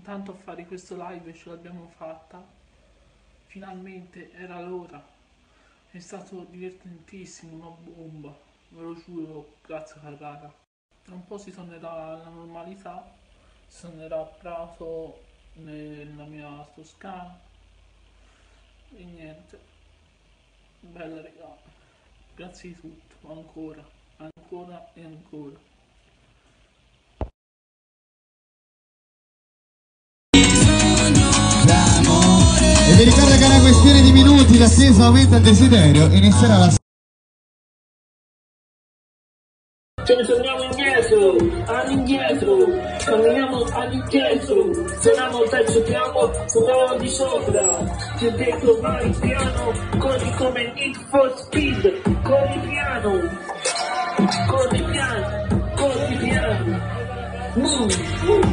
tanto a fare questo live, ce l'abbiamo fatta. Finalmente era l'ora. È stato divertentissimo, una bomba. Ve lo giuro, grazie Carrara. Tra un po' si tornerà alla normalità, si tornerà a Prato, nella mia Toscana. E niente. Bella regà. Grazie di tutto, ancora, ancora e ancora. E vi ricordo che è una questione di minuti, l'attesa aumenta il desiderio, inizierà la... Ce ne torniamo indietro, all'indietro, camminiamo all'indietro, suoniamo il terzo piano, suoniamo di sopra, ti ho detto vai piano, corri come Need for Speed, corri piano, corri piano, corri piano, move.